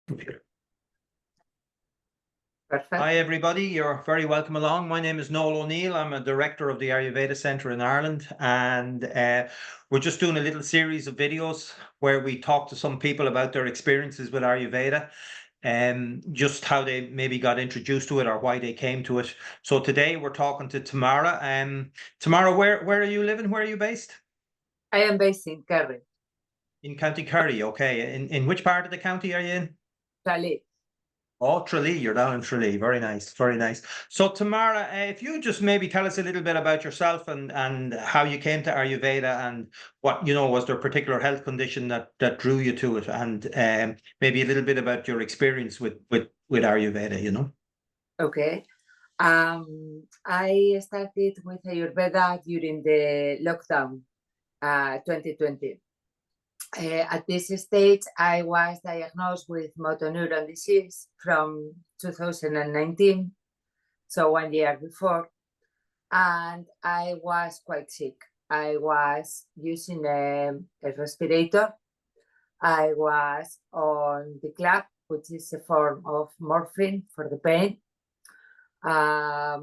Computer. Perfect. Hi, everybody. You're very welcome along. My name is Noel O'Neill. I'm a director of the Ayurveda Centre in Ireland, and we're just doing a little series of videos where we talk to some people about their experiences with Ayurveda and just how they maybe got introduced to it or why they came to it. So today we're talking to Tamara. Tamara, where are you living? Where are you based? I am based in Kerry. In County Kerry, okay. In which part of the county are you in? Tralee. Oh, Tralee, you're down in Tralee. Very nice, very nice. So, Tamara, if you just maybe tell us a little bit about yourself and how you came to Ayurveda and what, was there a particular health condition that drew you to it, and maybe a little bit about your experience with Ayurveda, Okay. I started with Ayurveda during the lockdown, 2020. At this stage, I was diagnosed with motor neuron disease from 2019, so 1 year before, and I was quite sick. I was using a respirator. I was on the club, which is a form of morphine for the pain. I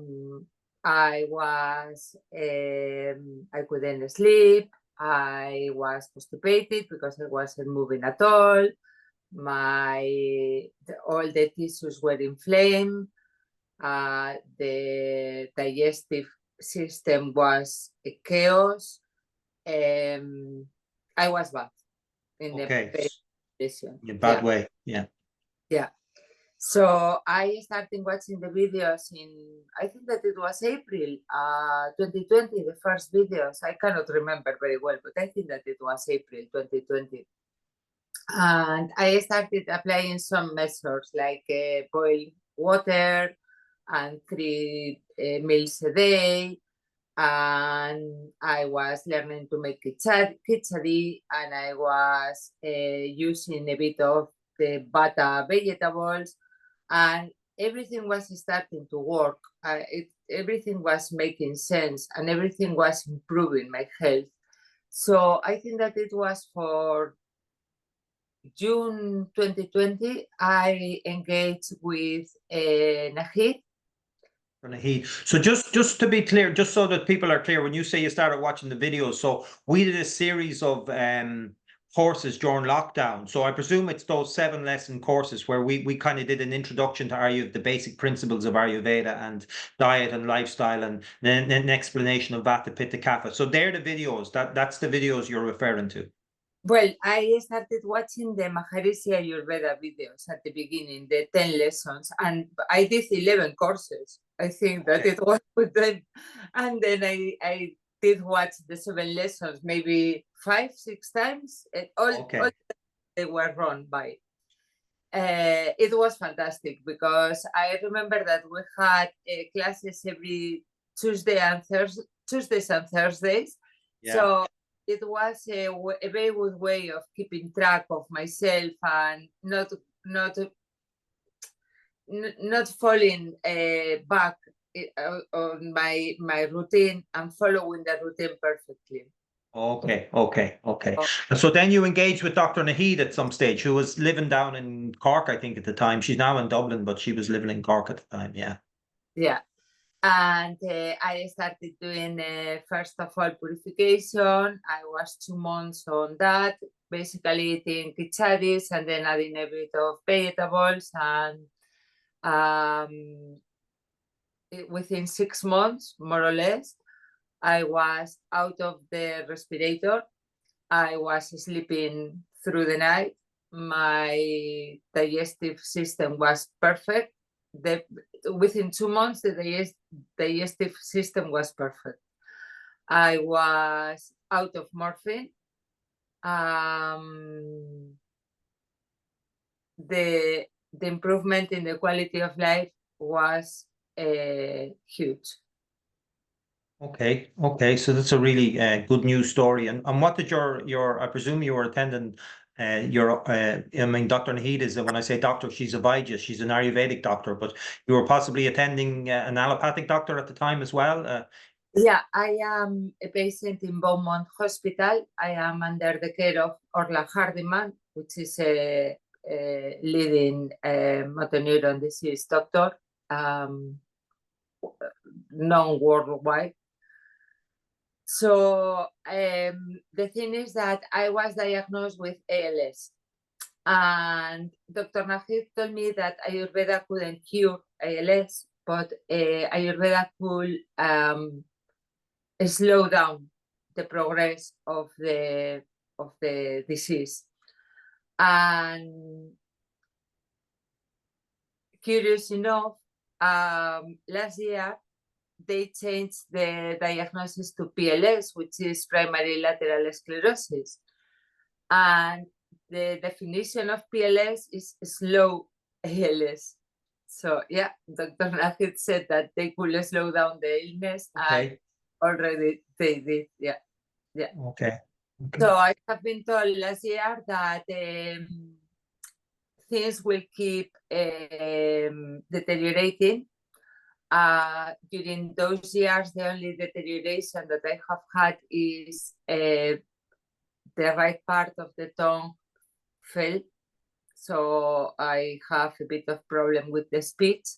couldn't sleep. I was constipated because I wasn't moving at all. All the tissues were inflamed. The digestive system was a chaos. I was bad in a bad condition. In a bad way, yeah. Yeah. So I started watching the videos I think that it was April 2020, the first videos. I cannot remember very well, but I think that it was April 2020. And I started applying some measures like boil water and 3 meals a day. And I was learning to make khichdi, and I was using a bit of the bata vegetables, and everything was starting to work. Everything was making sense, and everything was improving my health. So I think that it was for June 2020, I engaged with Nahid. So just to be clear, just so that people are clear, when you say you started watching the videos, so we did a series of courses during lockdown. So I presume it's those 7 lesson courses where we kind of did an introduction to the basic principles of Ayurveda and diet and lifestyle, and then an explanation of Vata, Pitta, Kapha. So they're the videos. That's the videos you're referring to. Well, I started watching the Maharishi Ayurveda videos at the beginning, the 10 lessons, and I did 11 courses. I think that it was with them. And then I did watch the 7 lessons, maybe 5-6 times. All they were run by. It was fantastic because I remember that we had classes every Tuesdays and Thursdays. Yeah. So it was a very good way of keeping track of myself and not falling back on my routine and following the routine perfectly. Okay. So then you engaged with Dr. Nahid at some stage, who was living down in Cork, I think, at the time. She's now in Dublin, but she was living in Cork at the time, yeah. Yeah. And I started doing first of all purification. I was 2 months on that, basically eating khichadis and then adding a bit of vegetables. And within 6 months, more or less, I was out of the respirator. I was sleeping through the night. My digestive system was perfect. Within 2 months, the digestive system was perfect. I was out of morphine. The improvement in the quality of life was huge. Okay. So that's a really good news story. And what did I presume you were attending Dr. Nahid is, when I say doctor, she's a Vaidya, she's an Ayurvedic doctor, but you were possibly attending an allopathic doctor at the time as well? Yeah, I am a patient in Beaumont Hospital. I am under the care of Orla Hardiman, which is a leading motor neuron disease doctor, known worldwide. So the thing is that I was diagnosed with ALS, and Dr. Nahid told me that Ayurveda couldn't cure ALS, but Ayurveda could slow down the progress of the disease. And curious enough, last year they changed the diagnosis to PLS, which is primary lateral sclerosis. And the definition of PLS is slow ALS. So yeah, Dr. Nahid said that they could slow down the illness, and already they did. Yeah. Okay. So I have been told last year that things will keep deteriorating. During those years, the only deterioration that I have had is the right part of the tongue fell. So I have a bit of problem with the speech.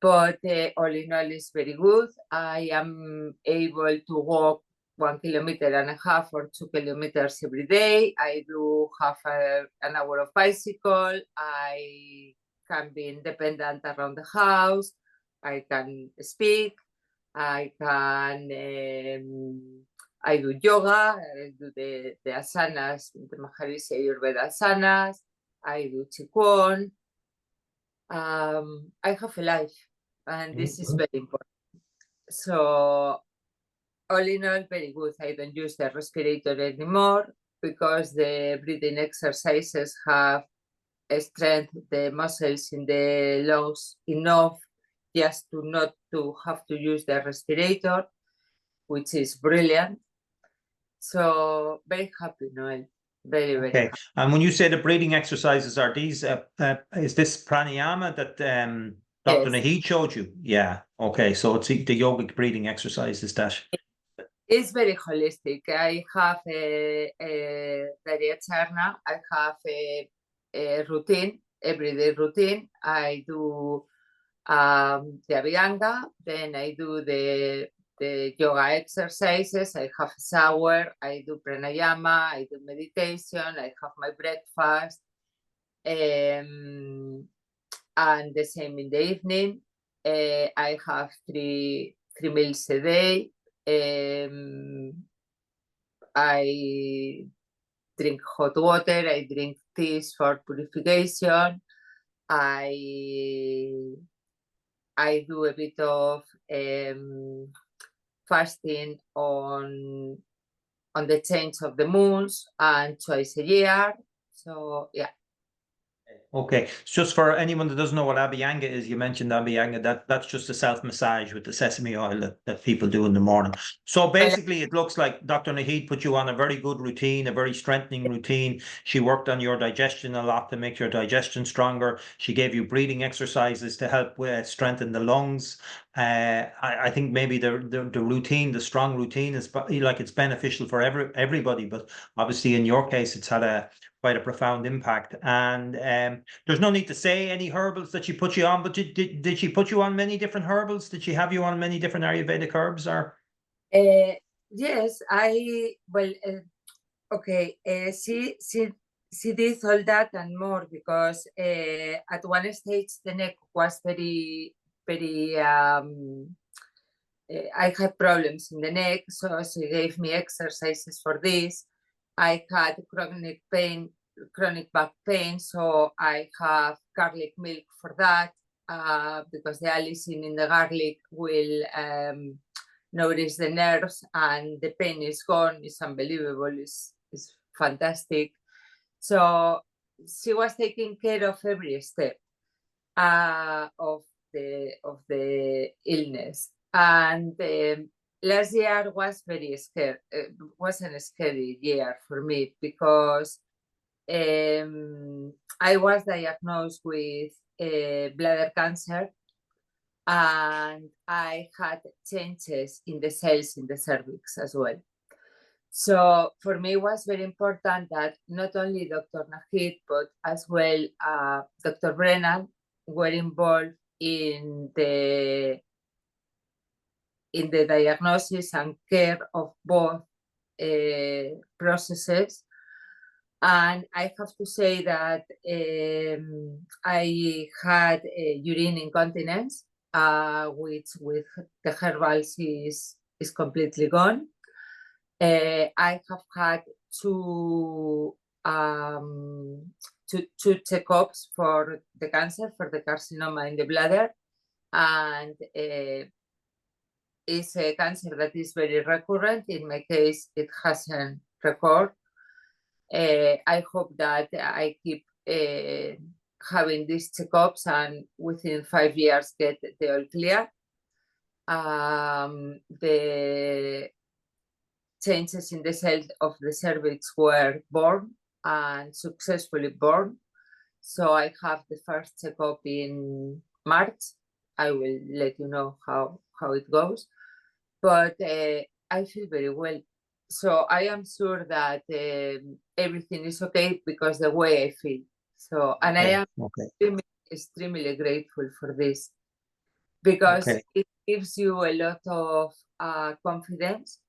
But all in all, it's very good. I am able to walk 1.5 kilometers or 2 kilometers every day. I do have an hour of bicycle. I can be independent around the house. I can speak. I can. I do yoga. I do the asanas, the Maharishi Ayurveda asanas. I do qigong. I have a life, and this is very important. So all in all, very good. I don't use the respirator anymore because the breathing exercises have strengthened the muscles in the lungs enough just to not to have to use the respirator, which is brilliant. So very happy, Noel. Very happy. And when you say the breathing exercises, are these is this pranayama that Dr. Nahid showed you? Yeah. Okay. So it's the yogic breathing exercises that. It's very holistic. I have a Dharya I have a routine, everyday routine. I do the Abhyanga, then I do the yoga exercises. I have a shower, I do pranayama, I do meditation, I have my breakfast, and the same in the evening. I have three meals a day. I drink hot water, I drink teas for purification. I do a bit of fasting on the change of the moons and twice a year. So yeah. Okay, just for anyone that doesn't know what Abhyanga is, you mentioned Abhyanga, that's just a self-massage with the sesame oil that people do in the morning. So basically it looks like Dr. Nahid put you on a very good routine, a very strengthening routine. She worked on your digestion a lot to make your digestion stronger. She gave you breathing exercises to help strengthen the lungs. I think maybe the routine, the strong routine is like it's beneficial for everybody, but obviously in your case it's had quite a profound impact. And there's no need to say any herbals that she put you on, but did she put you on many different herbals? Did she have you on many different Ayurvedic herbs? Or yes, okay. She did all that and more because at one stage the neck was very I had problems in the neck, so she gave me exercises for this. I had chronic back pain, so I have garlic milk for that because the allicin in the garlic will nourish the nerves, and the pain is gone. It's unbelievable. It's fantastic. So she was taking care of every step of the illness, and last year was very scary. It wasn't a scary year for me because I was diagnosed with bladder cancer, and I had changes in the cells in the cervix as well. So for me, it was very important that not only Dr. Nahid, but as well Dr. Brennan were involved in the diagnosis and care of both processes. And I have to say that I had urine incontinence, which with the herbals is completely gone. I have had two checkups for the cancer, for the carcinoma in the bladder, and it's a cancer that is very recurrent. In my case, it hasn't recurred. I hope that I keep having these checkups and within 5 years get the all clear. The changes in the cell of the cervix were born and successfully born. So I have the first checkup in March. I will let you know how it goes. But I feel very well. So I am sure that everything is okay because the way I feel. So, and I am extremely grateful for this because it gives you a lot of confidence.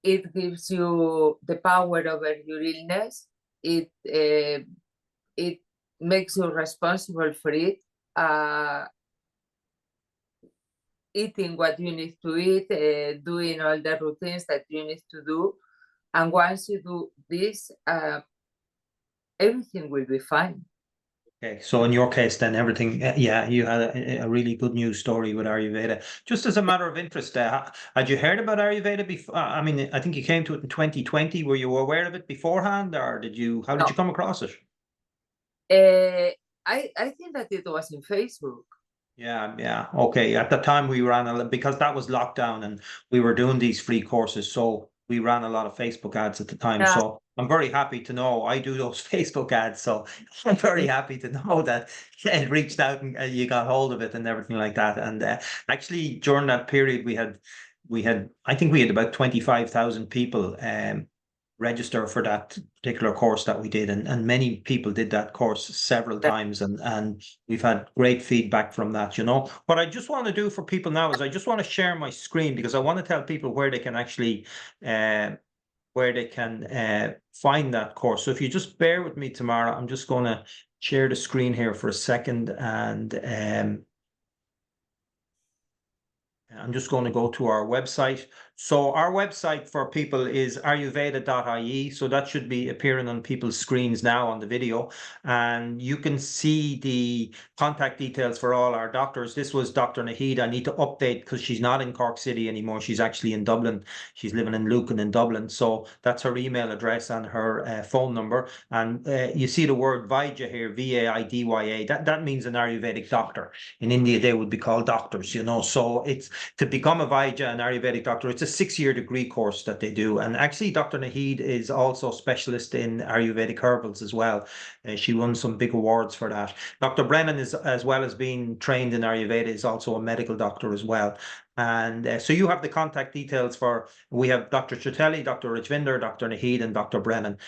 It gives you the power over your illness. It makes you responsible for it. Eating what you need to eat, doing all the routines that you need to do. And once you do this, everything will be fine. Okay, so in your case, then everything, yeah, you had a really good news story with Ayurveda. Just as a matter of interest, had you heard about Ayurveda before? I mean, I think you came to it in 2020. Were you aware of it beforehand, or how did you come across it? I think that it was in Facebook. Yeah. Okay. At the time we ran because that was lockdown and we were doing these free courses. So we ran a lot of Facebook ads at the time. Yeah. So I'm very happy to know I do those Facebook ads. So I'm very happy to know that it reached out and you got hold of it and everything like that. And actually during that period I think we had about 25,000 people register for that particular course that we did, and many people did that course several times, and we've had great feedback from that. What I just want to do for people now is I just want to share my screen because I want to tell people where they can actually find that course. So if you just bear with me, Tamara, I'm just going to share the screen here for a second, and I'm just going to go to our website. So our website for people is ayurveda.ie. So that should be appearing on people's screens now on the video. And you can see the contact details for all our doctors. This was Dr. Nahid. I need to update because she's not in Cork City anymore. She's actually in Dublin. She's living in Lucan in Dublin. So that's her email address and her phone number. And you see the word Vaidya here, V-A-I-D-Y-A. That means an Ayurvedic doctor. In India, they would be called doctors, So it's to become a Vaidya, an Ayurvedic doctor. It's a 6-year degree course that they do. And actually, Dr. Nahid is also specialist in Ayurvedic herbals as well. She won some big awards for that. Dr. Brennan, is, as well as being trained in Ayurveda, is also a medical doctor as well. And so you have the contact details we have Dr. Chatelli, Dr. Rajvinder, Dr. Nahid, and Dr. Brennan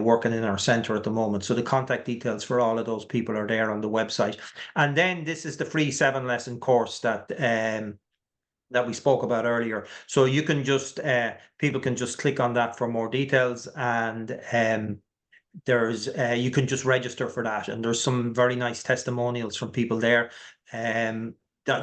working in our center at the moment. So the contact details for all of those people are there on the website. And then this is the free 7-lesson course that we spoke about earlier. So you can just people can just click on that for more details, and there's you can just register for that, and there's some very nice testimonials from people there.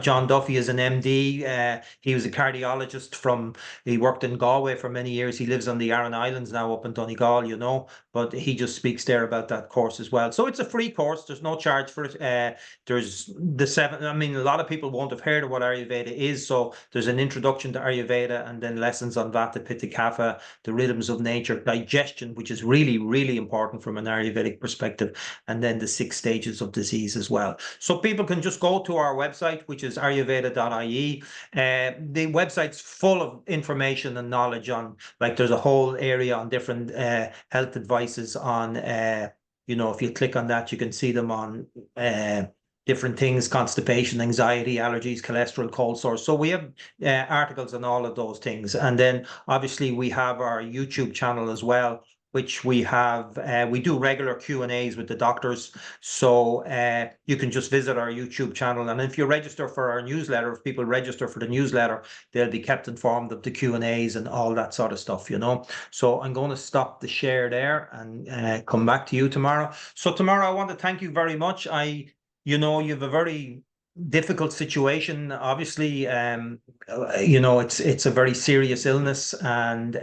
John Duffy is an MD. He was a cardiologist he worked in Galway for many years. He lives on the Aran Islands now up in Donegal, but he just speaks there about that course as well. So it's a free course. There's no charge for it. There's the 7, I mean, a lot of people won't have heard of what Ayurveda is. So there's an introduction to Ayurveda and then lessons on Vata, Pitta, Kapha, the rhythms of nature, digestion, which is really, really important from an Ayurvedic perspective, and then the 6 stages of disease as well. So people can just go to our website, which is ayurveda.ie. The website's full of information and knowledge on, there's a whole area on different health advices on, if you click on that, you can see them on different things, constipation, anxiety, allergies, cholesterol, cold sores. So we have articles on all of those things. And then obviously we have our YouTube channel as well, which we have, we do regular Q&As with the doctors. So you can just visit our YouTube channel. And if you register for our newsletter, if people register for the newsletter, they'll be kept informed of the Q&As and all that sort of stuff, you know. So I'm going to stop the share there and come back to you, Tamara. So Tamara, I want to thank you very much. You know, you have a very difficult situation. Obviously, you know, it's a very serious illness, and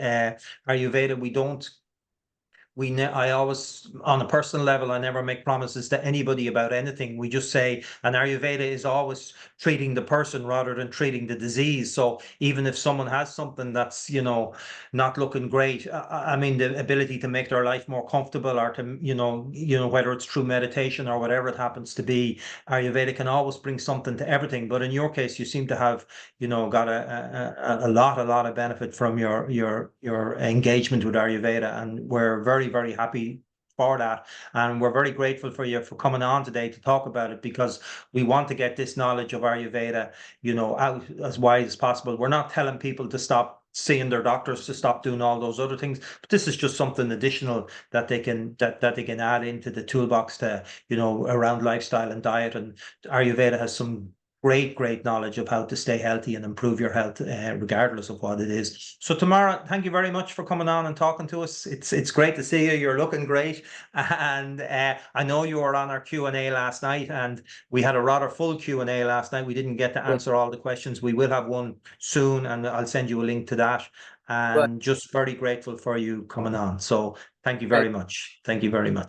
Ayurveda, I always, on a personal level, I never make promises to anybody about anything. We just say, and Ayurveda is always treating the person rather than treating the disease. So even if someone has something that's, you know, not looking great, I mean, the ability to make their life more comfortable, or to, you know, whether it's through meditation or whatever it happens to be, Ayurveda can always bring something to everything. But in your case, you seem to have, you know, got a lot of benefit from your engagement with Ayurveda, and we're very happy for that, and we're very grateful for you for coming on today to talk about it, because we want to get this knowledge of Ayurveda, you know, out as wide as possible. We're not telling people to stop seeing their doctors, to stop doing all those other things, but this is just something additional that they can that they can add into the toolbox to, you know, around lifestyle and diet. And Ayurveda has some great knowledge of how to stay healthy and improve your health, regardless of what it is. So Tamara, thank you very much for coming on and talking to us. It's great to see you. You're looking great, and I know you were on our Q&A last night, and we had a rather full Q&A last night. We didn't get to answer all the questions. We will have one soon, and I'll send you a link to that. And just very grateful for you coming on. So thank you very much. Thank you very much.